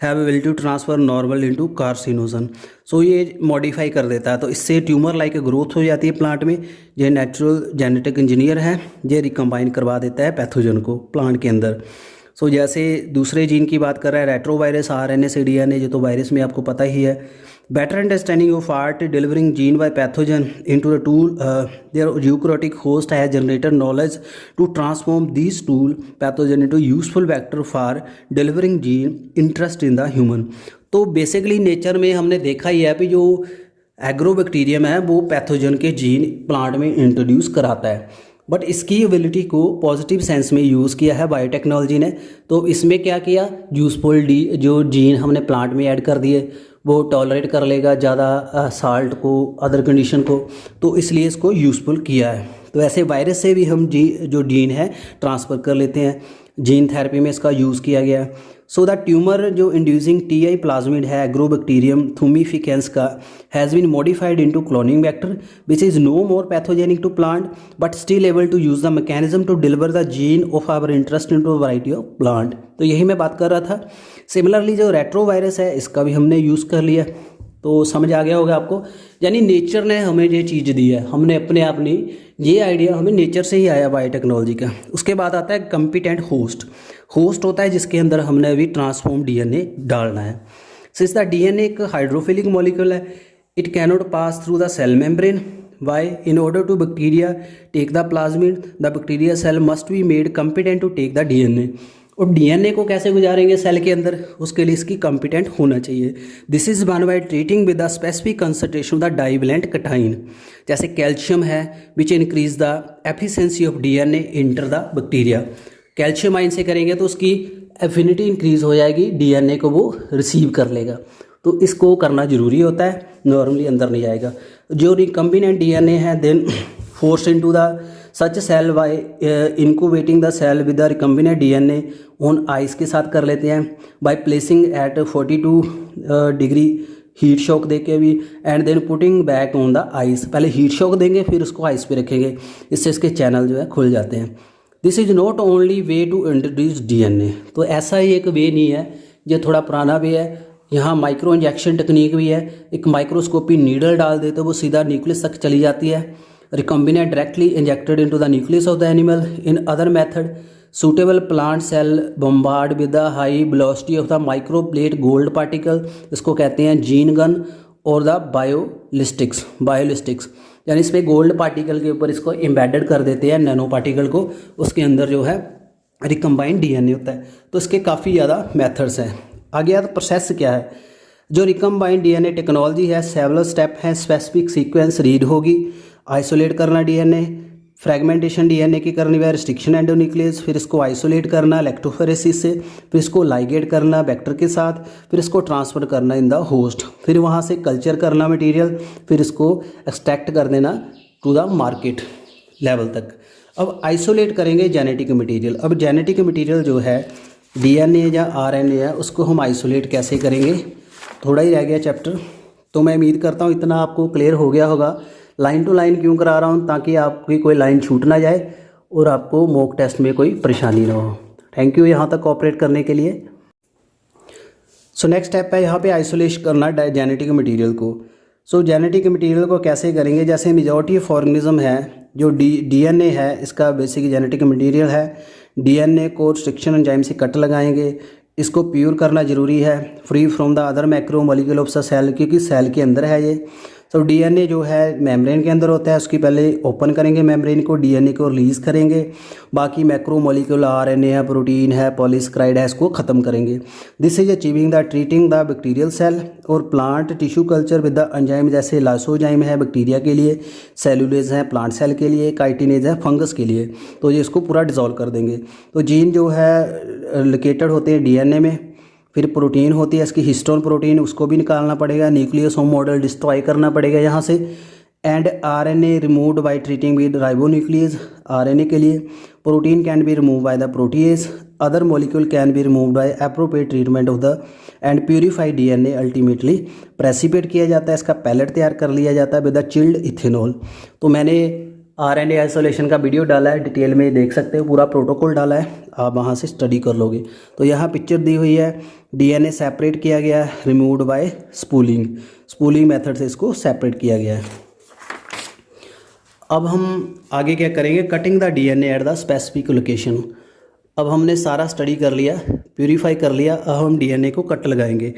have ability to transfer normal into carcinogen. So ये मॉडिफाई कर देता है, तो इससे ट्यूमर लाइक ग्रोथ हो जाती है प्लांट में। ये नेचुरल जेनेटिक इंजीनियर है, ये रिकम्बाइन करवा देता है पैथोजन को प्लांट के अंदर। सो जैसे दूसरे जीन की बात कर रहा है रेट्रोवायरस RNA-DNA, जो तो वायरस में आपको पता ही है। Better understanding of art delivering gene by pathogen into the tool their eukaryotic host has generated knowledge to transform this tool pathogen into useful vector for delivering gene interest in the human. तो basically nature में हमने देखा ही है कि जो agrobacterium है वो pathogen के जीन प्लांट में इंट्रोड्यूस कराता है, बट इसकी एबिलिटी को पॉजिटिव सेंस में यूज़ किया है बायोटेक्नोलॉजी ने। तो इसमें क्या किया, यूजफुल जो जीन हमने प्लांट में ऐड कर दिए, वो टॉलरेट कर लेगा ज़्यादा साल्ट को, अदर कंडीशन को, तो इसलिए इसको यूज़फुल किया है। तो ऐसे वायरस से भी हम जो जीन है ट्रांसफ़र कर लेते हैं, जीन थेरेपी में इसका यूज़ किया गया है। सो द ट्यूमर जो इंड्यूसिंग TI प्लाज्मिड है एग्रोबैक्टीरियम थूमिफिकेंस का has been modified into cloning vector which is no more pathogenic to plant but still able to use the mechanism to deliver the gene of our interest into variety of plant. तो यही मैं बात कर रहा था। Similarly जो retrovirus है इसका भी हमने यूज़ कर लिया, तो समझ आ गया होगा आपको। यानी नेचर ने हमें ये चीज़ दी है, हमने अपने आप नहीं, ये आइडिया हमें नेचर से ही आया बायोटेक्नोलॉजी का। उसके बाद आता है कम्पिटेंट होस्ट। होस्ट होता है जिसके अंदर हमने अभी ट्रांसफॉर्म DNA डालना है। सिंस द DNA एक हाइड्रोफिलिक मॉलिक्यूल है, it cannot pass through the cell membrane. Why? In order to bacteria take the plasmid the bacteria cell must be made competent to take the DNA। और DNA को कैसे गुजारेंगे cell के अंदर, उसके लिए इसकी कम्पिटेंट होना चाहिए। This is one by treating with the specific concentration of the divalent कटाइन, जैसे कैल्शियम है which increase the efficiency of DNA enter the bacteria. Calcium ion से करेंगे तो उसकी एफिनिटी इंक्रीज़ हो जाएगी, डीएनए को वो रिसीव कर लेगा। तो इसको करना ज़रूरी होता है, नॉर्मली अंदर नहीं जाएगा। जो रिकम्बिनेंट डीएनए है then force into the such cell by incubating the cell with the recombinant DNA on ice के साथ कर लेते हैं, by placing at 42 degree heat shock दे के भी, and then putting back on the ice. पहले हीट शॉक देंगे फिर उसको आइस पे रखेंगे, इससे इसके चैनल जो है खुल जाते हैं। This is not only way to introduce DNA. तो ऐसा ही एक वे नहीं है, ये थोड़ा पुराना वे है। यहाँ माइक्रो इंजेक्शन टेक्निक भी है, एक माइक्रोस्कोपी नीडल डाल देते वो सीधा न्यूक्लियस तक चली जाती है। Recombinant directly injected into the nucleus of the animal. In other method suitable plant cell bombard with the high velocity of the microplate gold particle, इसको कहते हैं जीन गन और द बायोलिस्टिक्स यानी इस पर गोल्ड पार्टिकल के ऊपर इसको एम्बेडेड कर देते हैं, नैनो पार्टिकल को, उसके अंदर जो है रिकम्बाइंड डीएनए होता है। तो इसके काफ़ी ज़्यादा मेथड्स हैं। आगे आता प्रोसेस क्या है। जो रिकम्बाइंड डीएनए टेक्नोलॉजी है, सेवरल स्टेप है, स्पेसिफिक सीक्वेंस रीड होगी, आइसोलेट करना डीएनए, फ्रेगमेंटेशन डीएनए की करनी है, रिस्ट्रिक्शन एंडोन्यूक्लियस, फिर इसको आइसोलेट करना इलेक्ट्रोफोरेसिस से, फिर इसको लाइगेट करना वेक्टर के साथ, फिर इसको ट्रांसफ़र करना इन द होस्ट, फिर वहाँ से कल्चर करना मटेरियल, फिर इसको एक्सट्रैक्ट कर देना टू द मार्केट लेवल तक। अब आइसोलेट करेंगे जेनेटिक मटेरियल। अब जेनेटिक मटेरियल जो है डीएनए या आरएनए है, उसको हम आइसोलेट कैसे करेंगे, थोड़ा ही रह गया चैप्टर। तो मैं उम्मीद करता हूँ इतना आपको क्लियर हो गया होगा। लाइन टू लाइन क्यों करा रहा हूँ, ताकि आपकी कोई लाइन छूट ना जाए और आपको मॉक टेस्ट में कोई परेशानी ना हो। थैंक यू यहाँ तक कोऑपरेट करने के लिए। सो नेक्स्ट स्टेप है यहाँ पे आइसोलेट करना जेनेटिक मटेरियल को। सो जेनेटिक मटेरियल को कैसे करेंगे, जैसे मेजॉरिटी ऑफ ऑर्गेनिज्म है जो डीएनए है इसका बेसिक जेनेटिक मटेरियल है। डीएनए को रिस्ट्रिक्शन एंजाइम से कट लगाएंगे, इसको प्योर करना ज़रूरी है, free from the other macro molecule of the cell, क्योंकि सेल के अंदर है ये। तो डीएनए जो है मेम्ब्रेन के अंदर होता है, उसकी पहले ओपन करेंगे मेम्ब्रेन को, डीएनए को रिलीज़ करेंगे, बाकी मैक्रो मॉलिक्यूल आरएनए है, प्रोटीन है, पॉलीसेकेराइड है, इसको ख़त्म करेंगे। This is achieving the treating the bacterial cell और plant tissue culture with the enzyme, जैसे लाइसोजाइम है बैक्टीरिया के लिए, सेलुलेज है प्लांट सेल के लिए, काइटिनेज है फंगस के लिए। तो ये इसको पूरा डिज़ोल्व कर देंगे। तो जीन जो है लोकेटेड होते हैं डीएनए में, फिर प्रोटीन होती है इसकी हिस्टोन प्रोटीन, उसको भी निकालना पड़ेगा, न्यूक्लियोसोम मॉडल डिस्ट्रॉय करना पड़ेगा यहाँ से, and RNA removed by treating with ribonuclease. RNA के लिए protein can be remove by the protease, other molecule can be removed by appropriate treatment of the end purified DNA ultimately precipitate किया जाता है, इसका पैलेट तैयार कर लिया जाता है विद द चिल्ड इथेनॉल। तो मैंने आरएनए आइसोलेशन का वीडियो डाला है, डिटेल में देख सकते हो, पूरा प्रोटोकॉल डाला है, आप वहाँ से स्टडी कर लोगे। तो यहाँ पिक्चर दी हुई है, डीएनए सेपरेट किया गया है, रिमूव्ड बाय स्पूलिंग मेथड से इसको सेपरेट किया गया है। अब हम आगे क्या करेंगे, cutting the DNA at the specific location. अब हमने सारा स्टडी कर लिया, प्यूरीफाई कर लिया, अब हम डीएनए को कट लगाएंगे।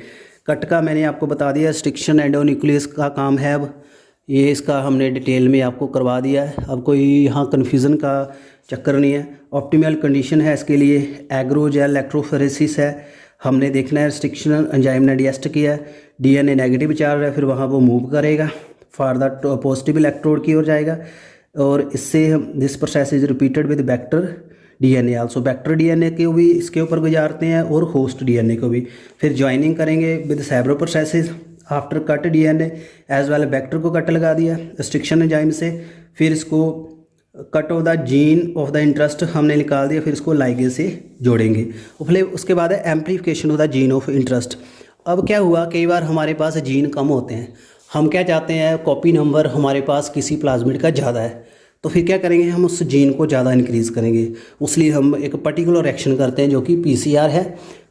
कट का मैंने आपको बता दिया, रिस्ट्रिक्शन एंडोन्यूक्लियस का काम है। अब ये इसका हमने डिटेल में आपको करवा दिया है, अब कोई यहाँ कन्फ्यूज़न का चक्कर नहीं है। ऑप्टिमल कंडीशन है इसके लिए, एग्रोजेल इलेक्ट्रोफोरेसिस है, हमने देखना है रिस्ट्रिक्शन एंजाइम ने डिजेस्ट किया है, डीएनए नेगेटिव चार्ज है, फिर वहाँ वो मूव करेगा फॉर द पॉजिटिव इलेक्ट्रोड की ओर जाएगा, और इससे this process is repeated with vector DNA also. Vector DNA को भी इसके ऊपर गुजारते हैं और होस्ट डीएनए को भी। फिर ज्वाइनिंग करेंगे with several processes after cut DNA as well vector को कट लगा दिया रिस्ट्रिक्शन एंजाइम से, फिर इसको cut of the gene of the interest हमने निकाल दिया, फिर इसको लाइगेज से जोड़ेंगे। फिर उसके बाद है amplification of the gene of interest. अब क्या हुआ, कई बार हमारे पास जीन कम होते हैं, हम क्या चाहते हैं कॉपी नंबर हमारे पास किसी प्लाज्मिड का ज़्यादा है, तो फिर क्या करेंगे, हम उस जीन को ज़्यादा इंक्रीज़ करेंगे। उसलिए हम एक पर्टिकुलर रिएक्शन करते हैं जो कि पीसीआर है।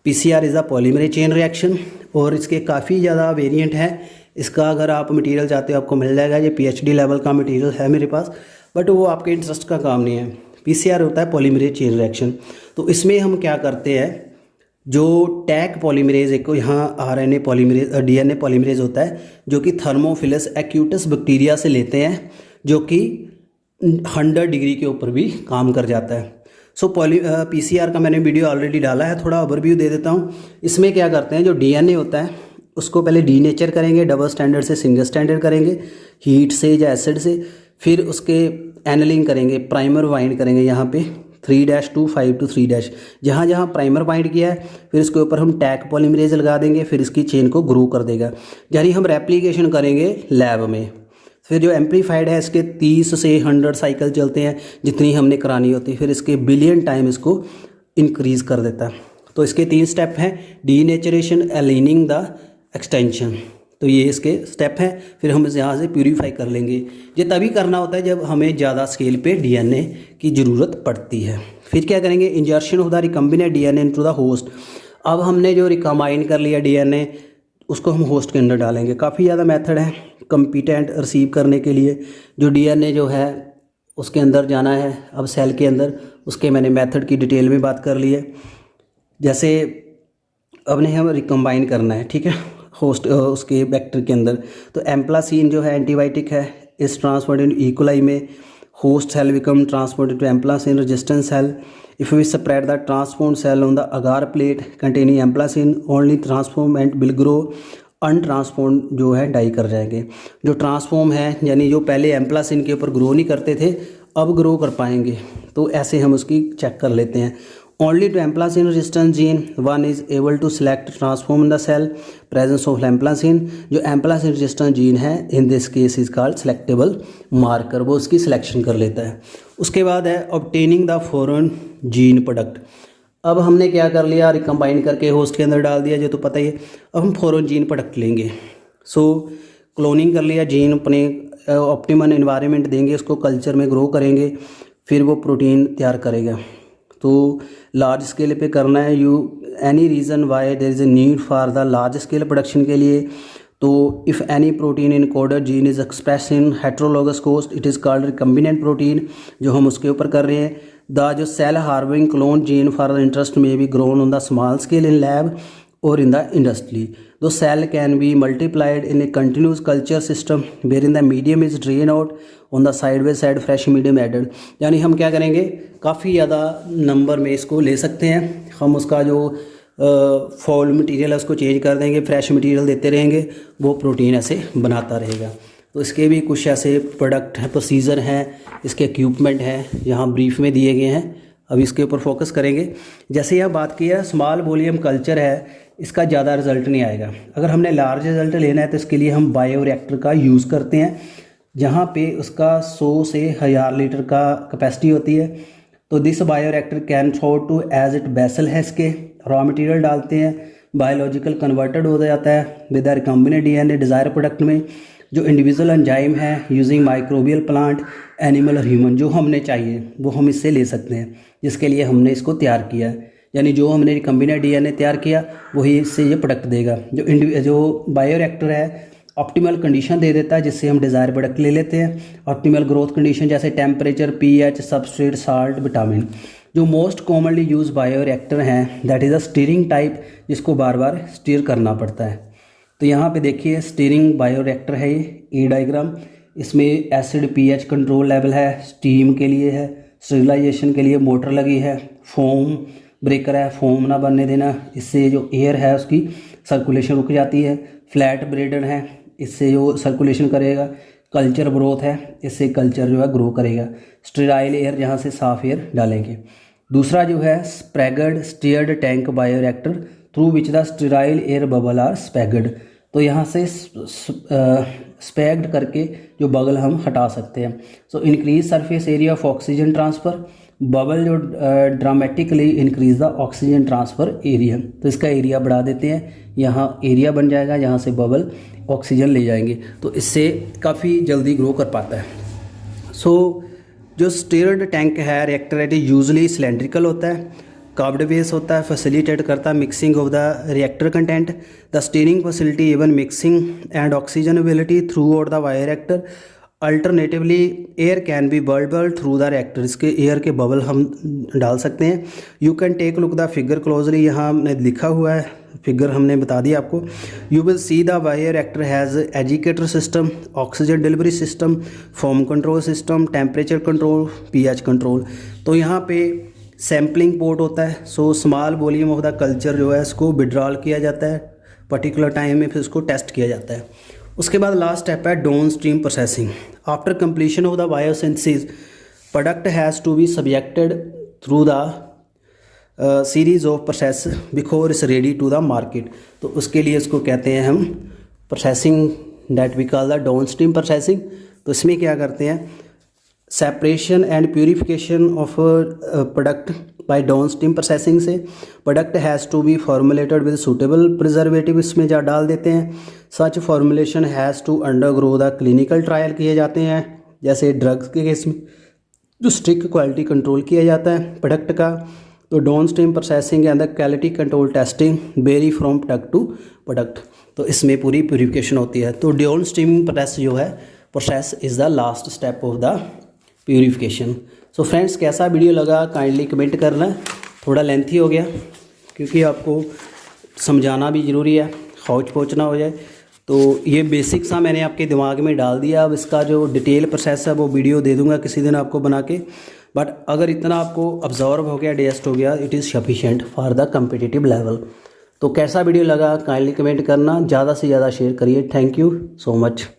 PCR is a polymerase chain reaction, और इसके काफ़ी ज़्यादा वेरिएंट है। इसका अगर आप मटेरियल चाहते हो आपको मिल जाएगा, ये पीएचडी लेवल का मटेरियल है मेरे पास, बट वो आपके इंटरेस्ट का काम नहीं है। पीसीआर होता है पॉलीमरेज चेन रिएक्शन। तो इसमें हम क्या करते हैं, जो टैग पॉलीमरेज एक यहाँ आरएनए पॉलीमरेज डीएनए पॉलीमरेज होता है, जो कि थर्मोफिलस एक्यूटस बैक्टीरिया से लेते हैं, जो कि 100 डिग्री के ऊपर भी काम कर जाता है। सो पीसीआर का मैंने वीडियो ऑलरेडी डाला है, थोड़ा ओवरव्यू दे देता हूँ। इसमें क्या करते हैं, जो डीएनए होता है उसको पहले डीनेचर करेंगे, डबल स्टैंडर्ड से सिंगल स्टैंडर्ड करेंगे, हीट से या एसिड से, फिर उसके एनलिंग करेंगे, प्राइमर वाइंड करेंगे यहाँ पे 3' to 5 to 3'। जहाँ जहाँ प्राइमर बाइंड किया है फिर इसके ऊपर हम टैग पॉलीमरेज लगा देंगे, फिर इसकी चेन को ग्रो कर देगा। यानी हम रेप्लिकेशन करेंगे लैब में। फिर जो एम्पलीफाइड है इसके 30 से 100 साइकिल चलते हैं जितनी हमने करानी होती है, फिर इसके बिलियन टाइम इसको इंक्रीज़ कर देता है। तो इसके 3 स्टेप हैं, डीनेचरेशन, एलिनिंग द एक्सटेंशन। तो ये इसके स्टेप हैं। फिर हम इस यहाँ से प्यूरीफाई कर लेंगे। ये तभी करना होता है जब हमें ज़्यादा स्केल पे डीएनए की ज़रूरत पड़ती है। फिर क्या करेंगे, इंजर्शन of the recombinant DNA into the host. अब हमने जो रिकम्बाइन कर लिया डीएनए उसको हम होस्ट के अंदर डालेंगे। काफ़ी ज़्यादा मेथड है कंपिटेंट रिसीव करने के लिए। जो डीएनए जो है उसके अंदर जाना है अब सेल के अंदर, उसके मैंने मेथड की डिटेल में बात कर ली है। जैसे अब ने हम रिकम्बाइन करना है, ठीक है, होस्ट उसके बैक्टीरिया के अंदर। तो एम्प्लासीन जो है एंटीबायोटिक है, इस ट्रांसफर्ड इन इकोलाई में host cell become transferred to ampicillin resistant cell. If we spread the transform cell on the agar plate containing ampicillin only transformant will grow, untransform जो है डाई कर जाएंगे। जो ट्रांसफॉर्म है यानी जो पहले एम्प्लासीन के ऊपर ग्रो नहीं करते थे अब ग्रो कर पाएंगे। तो ऐसे हम उसकी चेक कर लेते हैं। Only to amplasine resistant gene one is able to select transform in the cell presence of amplasine। जो amplasine resistant gene है in this case is called selectable marker, वो उसकी सिलेक्शन कर लेता है। उसके बाद है obtaining the foreign gene product। अब हमने क्या कर लिया, रिकम्बाइन करके होस्ट के अंदर डाल दिया, जो तो पता ही है। अब हम फॉरेन जीन प्रोडक्ट लेंगे। सो क्लोनिंग कर लिया, जीन अपने ऑप्टिमल एनवायरनमेंट देंगे, उसको कल्चर में ग्रो करेंगे, फिर वो प्रोटीन तैयार करेगा। तो लार्ज स्केल पे करना है। You any reason why there is a need for the large scale production के लिए। तो if any protein encoding gene is express in heterologous host it is called recombinant protein, जो हम उसके ऊपर कर रहे हैं। द जो cell harbouring clone gene for the interest में be grown on the small scale in lab और in the industry. The cell can be multiplied in a continuous culture system wherein the medium is drained out on the side by side fresh medium added। यानी हम क्या करेंगे, काफ़ी ज़्यादा number में इसको ले सकते हैं हम। उसका जो फॉल मटेरियल है उसको चेंज कर देंगे, फ्रेश मटेरियल देते रहेंगे, वो प्रोटीन ऐसे बनाता रहेगा। तो इसके भी कुछ ऐसे प्रोडक्ट हैं, प्रोसीजर हैं, इसके इक्विपमेंट हैं, यहाँ ब्रीफ में दिए गए हैं। अभी इसके ऊपर फोकस करेंगे। जैसे यह बात की है स्मॉल वॉल्यूम कल्चर है, इसका ज़्यादा रिजल्ट नहीं आएगा। अगर हमने लार्ज रिजल्ट लेना है तो इसके लिए हम बायोरिएक्टर का यूज़ करते हैं, जहाँ पे उसका 100 से 1000 लीटर का कैपेसिटी होती है। तो this bioreactor can throw to as it basal है, इसके रॉ मटेरियल डालते हैं, बायोलॉजिकल कन्वर्टेड हो जाता है with the recombinant DNA desire product में। जो इंडिविजुअल एंजाइम है यूजिंग माइक्रोबियल प्लांट एनिमल और ह्यूमन जो हमने चाहिए वो हम इससे ले सकते हैं, जिसके लिए हमने इसको तैयार किया है। यानी जो हमने रिकम्बिनेंट डीएनए तैयार किया वही इससे ये प्रोडक्ट देगा। जो बायोरिएक्टर है ऑप्टिमल कंडीशन दे देता है, जिससे हम डिज़ायर प्रोडक्ट ले लेते हैं। ऑप्टिमल ग्रोथ कंडीशन जैसे temperature, pH, substrate, salt, vitamin. जो मोस्ट कॉमनली यूज बायोरिएक्टर हैं that is a steering type, जिसको बार बार स्टीयर करना पड़ता है। तो यहाँ पे देखिए स्टीयरिंग बायोरिएक्टर है ये डायग्राम। इसमें एसिड पीएच कंट्रोल लेवल है, स्टीम के लिए है, स्टेरिलाइजेशन के लिए मोटर लगी है, फोम ब्रेकर है, फोम ना बनने देना, इससे जो एयर है उसकी सर्कुलेशन रुक जाती है। फ्लैट ब्रेडर है, इससे जो सर्कुलेशन करेगा। कल्चर ब्रोथ है, इससे कल्चर जो है ग्रो करेगा। स्टेराइल एयर, जहाँ से साफ एयर डालेंगे। दूसरा जो है sparged stirred tank bioreactor through which the sterile air bubble are sparged. तो यहाँ से स्पैग्ड करके जो बबल हम हटा सकते हैं। So increase surface area of oxygen transfer, bubble जो dramatically increase the oxygen transfer area. तो इसका एरिया बढ़ा देते हैं, यहाँ एरिया बन जाएगा जहाँ से बबल ऑक्सीजन ले जाएंगे, तो इससे काफ़ी जल्दी ग्रो कर पाता है। सो जो स्टीयर्ड टैंक है रिएक्टर है यूजली सिलेंड्रिकल होता है, कर्व्ड बेस होता है, फैसिलिटेट करता है mixing of the reactor content. The stirring facility even mixing and oxygen ability through the bioreactor. Alternatively air can be bubble through the reactor, इसके air के bubble हम डाल सकते हैं। You can take look the figure closely, यहाँ हमने लिखा हुआ है, फिगर हमने बता दिया आपको। You will see the bioreactor has educator system, oxygen delivery system, foam control system, temperature control, pH control. तो यहाँ पे सैम्पलिंग पोर्ट होता है। So small volume of the culture जो है इसको विड्रॉल किया जाता है पर्टिकुलर टाइम में, फिर उसको टेस्ट किया जाता है। उसके बाद लास्ट स्टेप है downstream processing. After completion of the biosynthesis product has to be subjected through the series of process before is ready to the market. तो उसके लिए इसको कहते हैं हम processing that we call the downstream processing. तो इसमें क्या करते हैं, separation and purification of product by downstream processing से product has to be formulated with suitable preservative, इसमें जा डाल देते हैं। Such formulation has to undergo the clinical trial किए जाते हैं, जैसे ड्रग्स के केस में जो स्ट्रिक्ट क्वालिटी कंट्रोल किया जाता है प्रोडक्ट का। तो डाउन स्ट्रीम प्रोसेसिंग के अंदर quality control testing vary from product to product, तो इसमें पूरी प्यूरिफिकेशन होती है। तो डाउन स्ट्रीम प्रोसेस जो है process is the last step of the purification. So friends, कैसा वीडियो लगा काइंडली कमेंट करना। थोड़ा लेंथी हो गया क्योंकि आपको समझाना भी ज़रूरी है, हौच पौच ना हो जाए। तो ये बेसिक सा मैंने आपके दिमाग में डाल दिया। अब इसका जो डिटेल प्रोसेस है वो वीडियो दे दूंगा किसी दिन आपको बना के, बट अगर इतना आपको ऑब्जर्व हो गया, डाइजेस्ट हो गया, it is sufficient for the competitive level. तो कैसा वीडियो लगा काइंडली कमेंट करना, ज़्यादा से ज़्यादा शेयर करिए। Thank you so much.